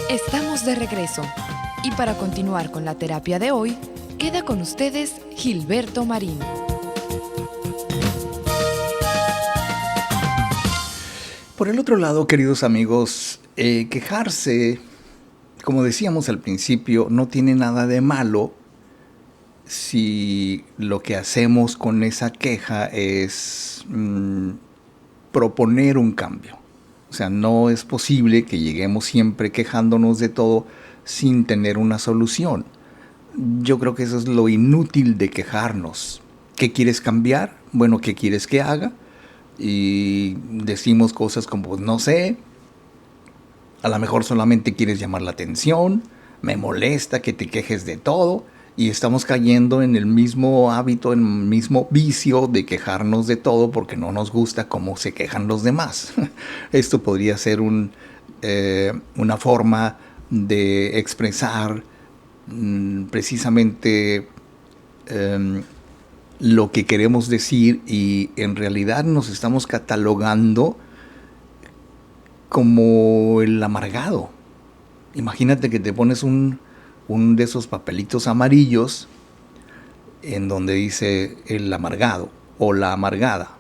Speaker 4: Estamos de regreso y para continuar con la terapia de hoy, queda con ustedes Gilberto Marín.
Speaker 3: Por el otro lado, queridos amigos, quejarse, como decíamos al principio, no tiene nada de malo si lo que hacemos con esa queja es proponer un cambio. O sea, no es posible que lleguemos siempre quejándonos de todo sin tener una solución. Yo creo que eso es lo inútil de quejarnos. ¿Qué quieres cambiar? Bueno, ¿qué quieres que haga? Y decimos cosas como, no sé, a lo mejor solamente quieres llamar la atención, me molesta que te quejes de todo, y estamos cayendo en el mismo hábito, en el mismo vicio de quejarnos de todo porque no nos gusta cómo se quejan los demás. Esto podría ser una forma de expresar precisamente lo que queremos decir, y en realidad nos estamos catalogando como el amargado. Imagínate que te pones un de esos papelitos amarillos en donde dice el amargado o la amargada,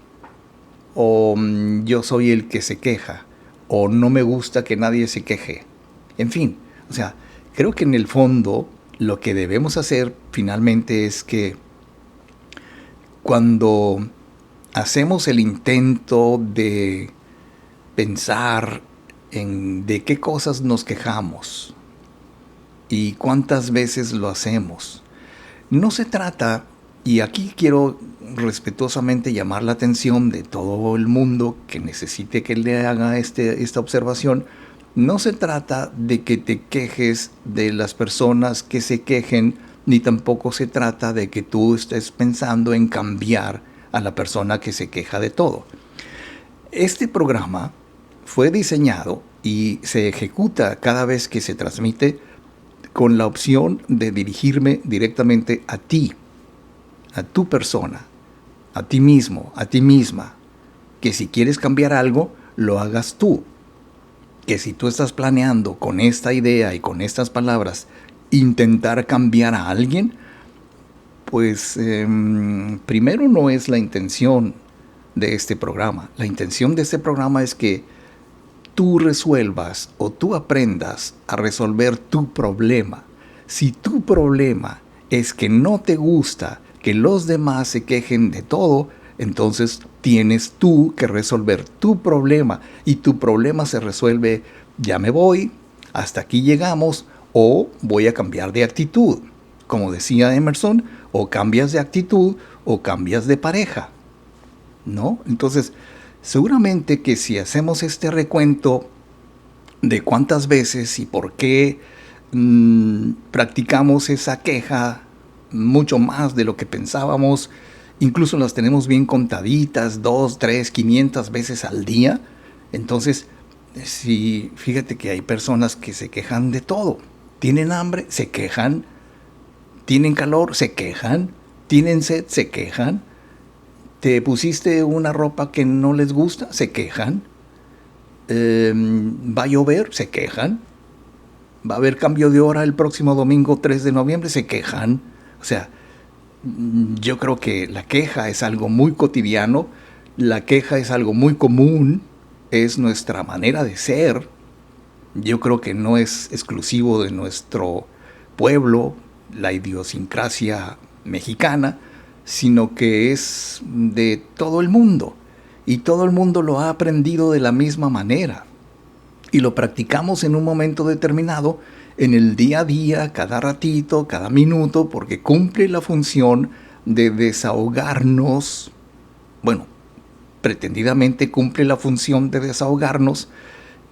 Speaker 3: o yo soy el que se queja, o no me gusta que nadie se queje. En fin, o sea, creo que en el fondo lo que debemos hacer finalmente es que cuando hacemos el intento de pensar en de qué cosas nos quejamos y cuántas veces lo hacemos, no se trata, y aquí quiero respetuosamente llamar la atención de todo el mundo que necesite que le haga esta observación, no se trata de que te quejes de las personas que se quejen, ni tampoco se trata de que tú estés pensando en cambiar a la persona que se queja de todo. Este programa fue diseñado y se ejecuta cada vez que se transmite con la opción de dirigirme directamente a ti, a tu persona, a ti mismo, a ti misma. Que si quieres cambiar algo, lo hagas tú. Que si tú estás planeando con esta idea y con estas palabras intentar cambiar a alguien, pues primero no es la intención de este programa. La intención de este programa es que tú resuelvas o tú aprendas a resolver tu problema. Si tu problema es que no te gusta que los demás se quejen de todo, entonces tienes tú que resolver tu problema, y tu problema se resuelve: ya me voy, hasta aquí llegamos, o voy a cambiar de actitud. Como decía Emerson, o cambias de actitud o cambias de pareja, ¿no? Entonces, seguramente que si hacemos este recuento de cuántas veces y por qué practicamos esa queja mucho más de lo que pensábamos, incluso las tenemos bien contaditas, 2, 3, 500 veces al día. Entonces, sí, fíjate que hay personas que se quejan de todo. Tienen hambre, se quejan. Tienen calor, se quejan. Tienen sed, se quejan. Te pusiste una ropa que no les gusta, se quejan. Va a llover, se quejan. Va a haber cambio de hora el próximo domingo 3 de noviembre, se quejan. O sea, yo creo que la queja es algo muy cotidiano, la queja es algo muy común, es nuestra manera de ser. Yo creo que no es exclusivo de nuestro pueblo, la idiosincrasia mexicana, sino que es de todo el mundo. Y todo el mundo lo ha aprendido de la misma manera. Y lo practicamos en un momento determinado, en el día a día, cada ratito, cada minuto, porque cumple la función de desahogarnos. Bueno, pretendidamente cumple la función de desahogarnos,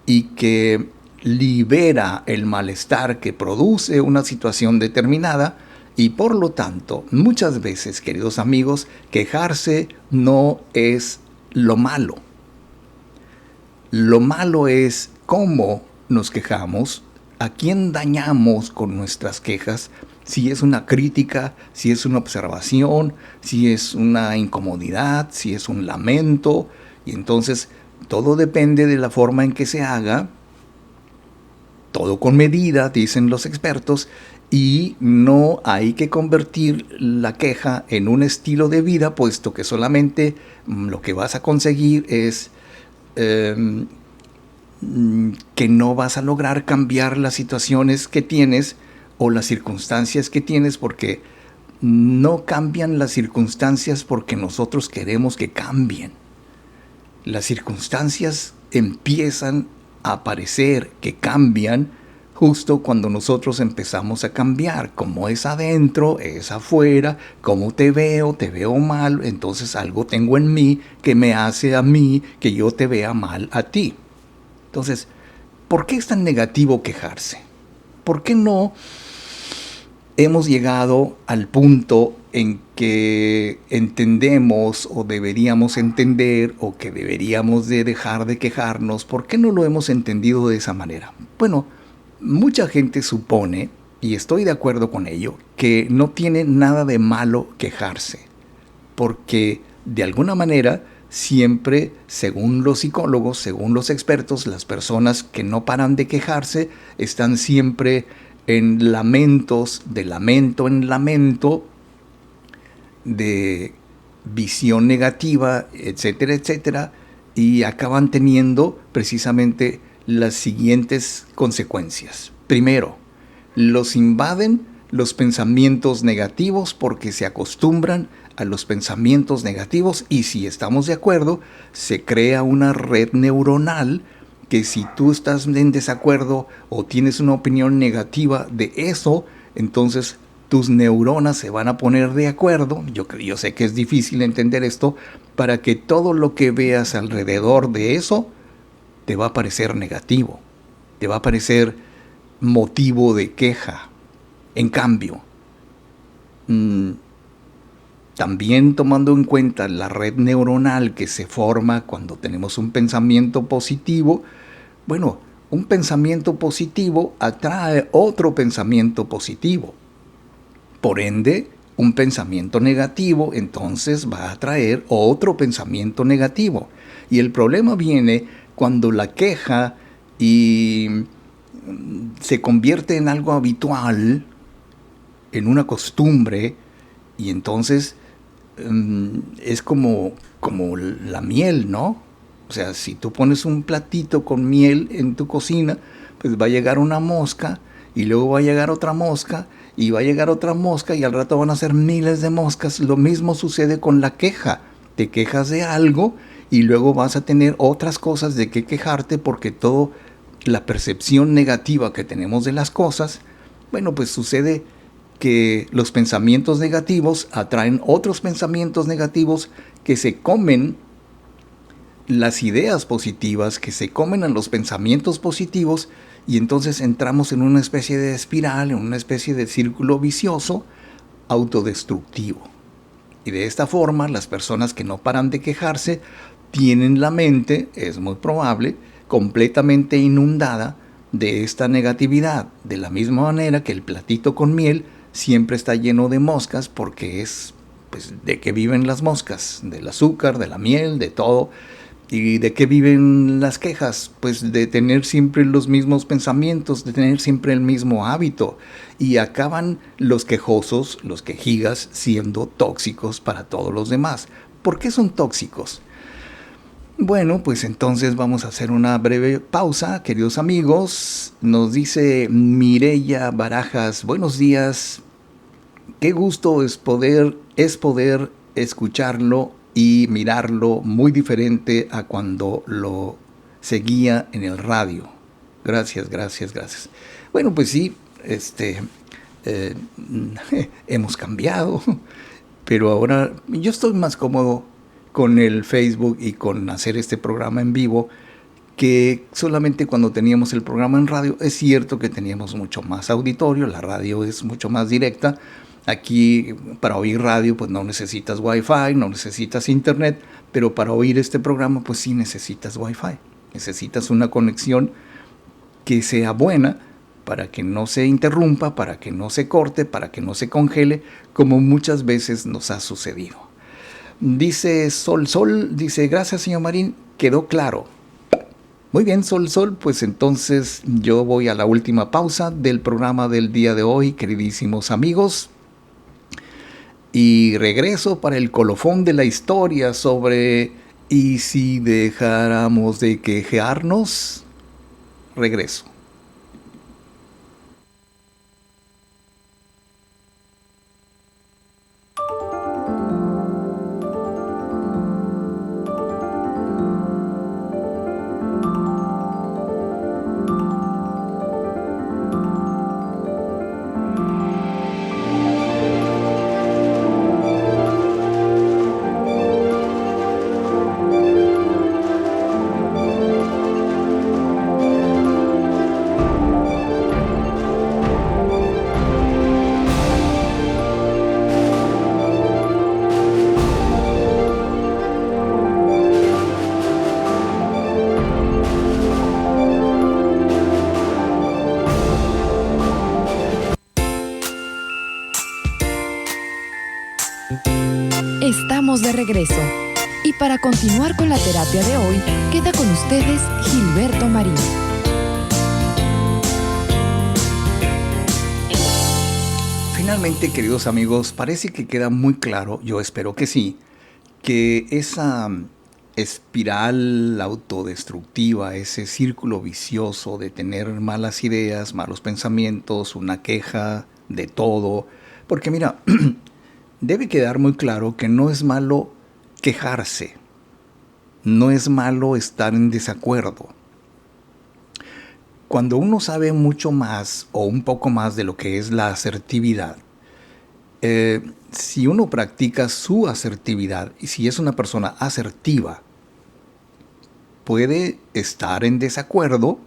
Speaker 3: y que libera el malestar que produce una situación determinada. Y por lo tanto, muchas veces, queridos amigos, quejarse no es lo malo. Lo malo es cómo nos quejamos, a quién dañamos con nuestras quejas, si es una crítica, si es una observación, si es una incomodidad, si es un lamento. Y entonces todo depende de la forma en que se haga, todo con medida, dicen los expertos, y no hay que convertir la queja en un estilo de vida, puesto que solamente lo que vas a conseguir es que no vas a lograr cambiar las situaciones que tienes o las circunstancias que tienes, porque no cambian las circunstancias porque nosotros queremos que cambien. Las circunstancias empiezan a aparecer, que cambian justo cuando nosotros empezamos a cambiar. Como es adentro, es afuera. Como te veo mal, entonces algo tengo en mí que me hace a mí que yo te vea mal a ti. Entonces, ¿por qué es tan negativo quejarse? ¿Por qué no hemos llegado al punto en que entendemos, o deberíamos entender, o que deberíamos de dejar de quejarnos? ¿Por qué no lo hemos entendido de esa manera? Bueno, mucha gente supone, y estoy de acuerdo con ello, que no tiene nada de malo quejarse, porque de alguna manera siempre, según los psicólogos, según los expertos, las personas que no paran de quejarse están siempre en lamentos, de lamento en lamento, de visión negativa, etcétera, etcétera, y acaban teniendo precisamente las siguientes consecuencias. Primero, los invaden los pensamientos negativos porque se acostumbran a los pensamientos negativos, y si estamos de acuerdo, se crea una red neuronal que si tú estás en desacuerdo o tienes una opinión negativa de eso, entonces tus neuronas se van a poner de acuerdo. Yo sé que es difícil entender esto, para que todo lo que veas alrededor de eso te va a parecer negativo, te va a parecer motivo de queja. En cambio, también tomando en cuenta la red neuronal que se forma cuando tenemos un pensamiento positivo, bueno, un pensamiento positivo atrae otro pensamiento positivo. Por ende, un pensamiento negativo entonces va a atraer otro pensamiento negativo. Y el problema viene cuando la queja se convierte en algo habitual, en una costumbre, y entonces es como la miel, ¿no? O sea, si tú pones un platito con miel en tu cocina, pues va a llegar una mosca, y luego va a llegar otra mosca, y va a llegar otra mosca, y al rato van a ser miles de moscas. Lo mismo sucede con la queja. Te quejas de algo, y luego vas a tener otras cosas de qué quejarte, porque toda la percepción negativa que tenemos de las cosas, bueno, pues sucede que los pensamientos negativos atraen otros pensamientos negativos que se comen las ideas positivas, que se comen a los pensamientos positivos, y entonces entramos en una especie de espiral, en una especie de círculo vicioso autodestructivo. Y de esta forma, las personas que no paran de quejarse tienen la mente, es muy probable, completamente inundada de esta negatividad, de la misma manera que el platito con miel siempre está lleno de moscas, porque es, pues, de qué viven las moscas, del azúcar, de la miel, de todo. ¿Y de qué viven las quejas? Pues de tener siempre los mismos pensamientos, de tener siempre el mismo hábito. Y acaban los quejosos, los quejigas, siendo tóxicos para todos los demás. ¿Por qué son tóxicos? Bueno, pues entonces vamos a hacer una breve pausa, queridos amigos. Nos dice Mireya Barajas: buenos días. Qué gusto es poder escucharlo y mirarlo muy diferente a cuando lo seguía en el radio. Gracias. Bueno, pues sí, hemos cambiado, pero ahora yo estoy más cómodo con el Facebook y con hacer este programa en vivo que solamente cuando teníamos el programa en radio. Es cierto que teníamos mucho más auditorio, la radio es mucho más directa. Aquí para oír radio pues no necesitas Wi-Fi, no necesitas internet, pero para oír este programa pues sí necesitas Wi-Fi. Necesitas una conexión que sea buena para que no se interrumpa, para que no se corte, para que no se congele, como muchas veces nos ha sucedido. Dice Sol, dice: gracias, señor Marín, quedó claro. Muy bien, Sol, pues entonces yo voy a la última pausa del programa del día de hoy, queridísimos amigos. Y regreso para el colofón de la historia sobre ¿y si dejáramos de quejarnos? Regreso.
Speaker 4: Estamos de regreso. Y para continuar con la terapia de hoy, queda con ustedes Gilberto Marín.
Speaker 3: Finalmente, queridos amigos, parece que queda muy claro, yo espero que sí, que esa espiral autodestructiva, ese círculo vicioso de tener malas ideas, malos pensamientos, una queja de todo, porque mira, debe quedar muy claro que no es malo quejarse, no es malo estar en desacuerdo. Cuando uno sabe mucho más o un poco más de lo que es la asertividad, si uno practica su asertividad y si es una persona asertiva, puede estar en desacuerdo,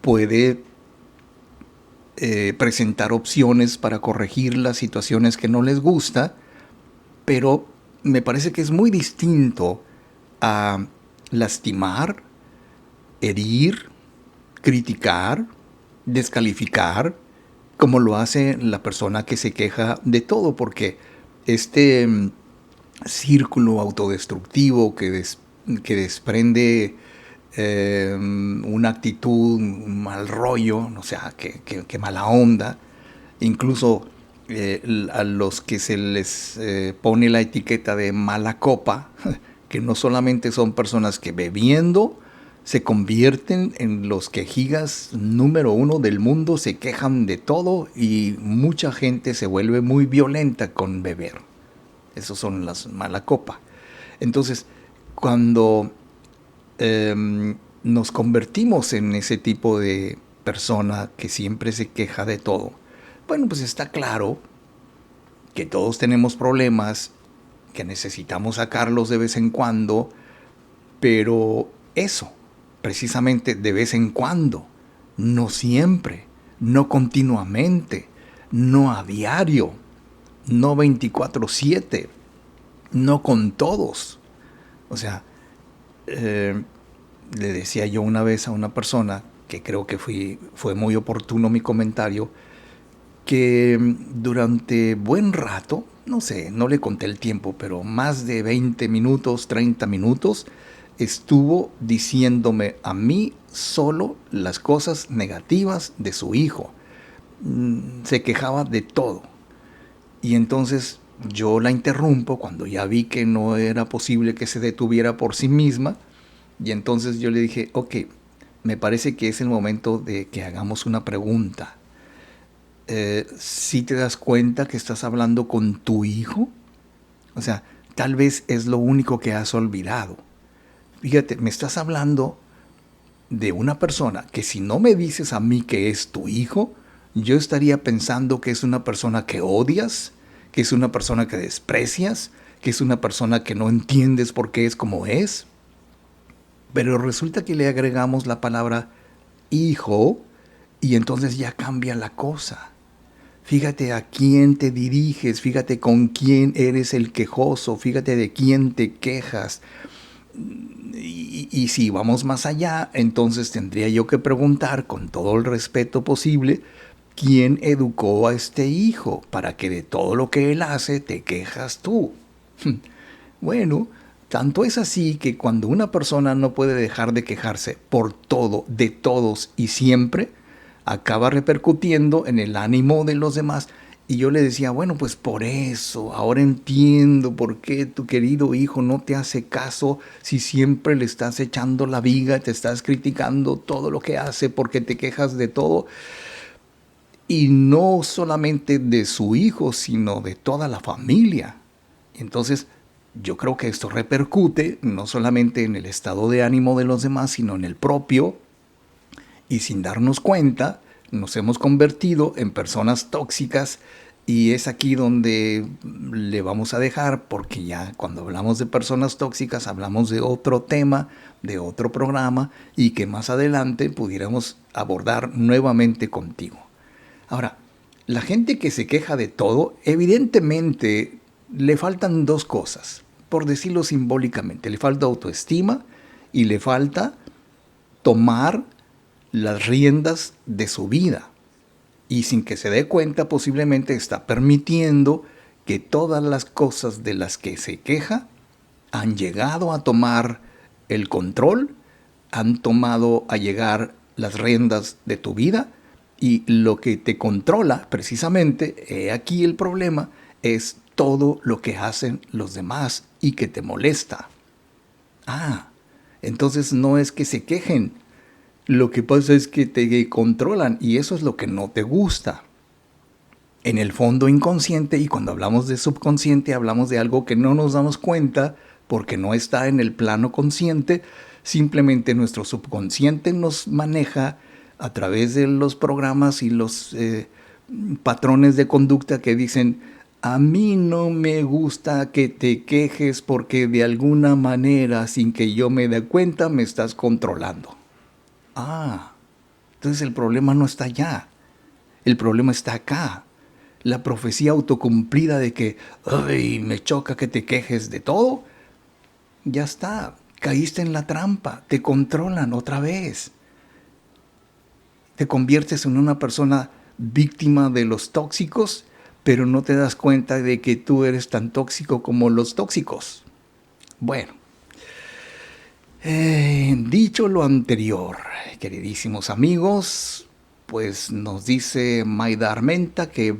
Speaker 3: puede presentar opciones para corregir las situaciones que no les gusta, pero me parece que es muy distinto a lastimar, herir, criticar, descalificar, como lo hace la persona que se queja de todo, porque este círculo autodestructivo que desprende una actitud, un mal rollo, o sea, que mala onda, incluso a los que se les pone la etiqueta de mala copa, que no solamente son personas que bebiendo se convierten en los quejigas número 1 del mundo, se quejan de todo y mucha gente se vuelve muy violenta con beber. Esos son las mala copa. Entonces, cuando nos convertimos en ese tipo de persona que siempre se queja de todo, bueno, pues está claro que todos tenemos problemas, que necesitamos sacarlos de vez en cuando, pero eso, precisamente de vez en cuando, no siempre, no continuamente, no a diario, no 24/7, no con todos. O sea, le decía yo una vez a una persona, que creo que fue muy oportuno mi comentario, que durante buen rato, no sé, no le conté el tiempo, pero más de 20 minutos, 30 minutos, estuvo diciéndome a mí solo las cosas negativas de su hijo. Se quejaba de todo. Y entonces yo la interrumpo cuando ya vi que no era posible que se detuviera por sí misma. Y entonces yo le dije, ok, me parece que es el momento de que hagamos una pregunta. ¿Sí te das cuenta que estás hablando con tu hijo? O sea, tal vez es lo único que has olvidado. Fíjate, me estás hablando de una persona que si no me dices a mí que es tu hijo, yo estaría pensando que es una persona que odias, que es una persona que desprecias, que es una persona que no entiendes por qué es como es. Pero resulta que le agregamos la palabra hijo y entonces ya cambia la cosa. Fíjate a quién te diriges, fíjate con quién eres el quejoso, fíjate de quién te quejas. Y si vamos más allá, entonces tendría yo que preguntar con todo el respeto posible, ¿quién educó a este hijo para que de todo lo que él hace te quejas tú? Bueno, tanto es así que cuando una persona no puede dejar de quejarse por todo, de todos y siempre, acaba repercutiendo en el ánimo de los demás. Y yo le decía, bueno, pues por eso, ahora entiendo por qué tu querido hijo no te hace caso si siempre le estás echando la viga, te estás criticando todo lo que hace porque te quejas de todo. Y no solamente de su hijo, sino de toda la familia. Entonces, yo creo que esto repercute no solamente en el estado de ánimo de los demás, sino en el propio. Y sin darnos cuenta, nos hemos convertido en personas tóxicas y es aquí donde le vamos a dejar, porque ya cuando hablamos de personas tóxicas hablamos de otro tema, de otro programa y que más adelante pudiéramos abordar nuevamente contigo. Ahora, la gente que se queja de todo, evidentemente le faltan dos cosas, por decirlo simbólicamente. Le falta autoestima y le falta tomar las riendas de su vida. Y sin que se dé cuenta, posiblemente está permitiendo que todas las cosas de las que se queja han llegado a tomar el control, han tomado a llegar las riendas de tu vida, y lo que te controla, precisamente, he aquí el problema, es todo lo que hacen los demás y que te molesta. Entonces no es que se quejen, lo que pasa es que te controlan y eso es lo que no te gusta. En el fondo inconsciente, y cuando hablamos de subconsciente hablamos de algo que no nos damos cuenta porque no está en el plano consciente, simplemente nuestro subconsciente nos maneja a través de los programas y los patrones de conducta que dicen: a mí no me gusta que te quejes porque de alguna manera, sin que yo me dé cuenta, me estás controlando. Entonces el problema no está allá, el problema está acá. La profecía autocumplida de que "ay, me choca que te quejes de todo", ya está, caíste en la trampa, te controlan otra vez. Te conviertes en una persona víctima de los tóxicos, pero no te das cuenta de que tú eres tan tóxico como los tóxicos. Bueno, dicho lo anterior, queridísimos amigos, pues nos dice Maida Armenta que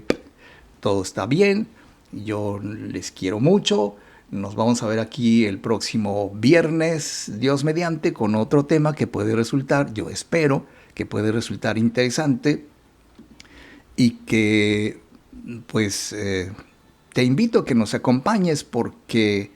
Speaker 3: todo está bien, yo les quiero mucho. Nos vamos a ver aquí el próximo viernes, Dios mediante, con otro tema que puede resultar, yo espero que puede resultar interesante y que pues te invito a que nos acompañes porque,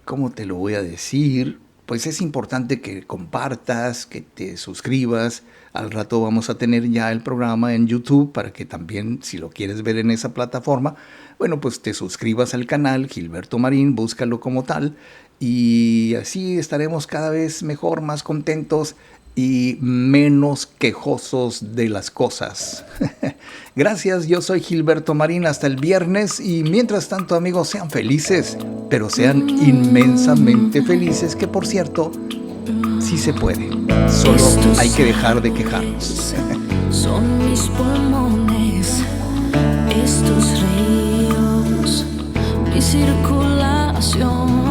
Speaker 3: ¿cómo te lo voy a decir? Pues es importante que compartas, que te suscribas. Al rato vamos a tener ya el programa en YouTube para que también, si lo quieres ver en esa plataforma, bueno, pues te suscribas al canal Gilberto Marín, búscalo como tal, y así estaremos cada vez mejor, más contentos y menos quejosos de las cosas. Gracias, yo soy Gilberto Marín, hasta el viernes, y mientras tanto, amigos, sean felices, pero sean inmensamente felices, que por cierto, sí se puede, solo hay que dejar de quejarnos.
Speaker 5: Son mis pulmones, estos ríos, mi circulación.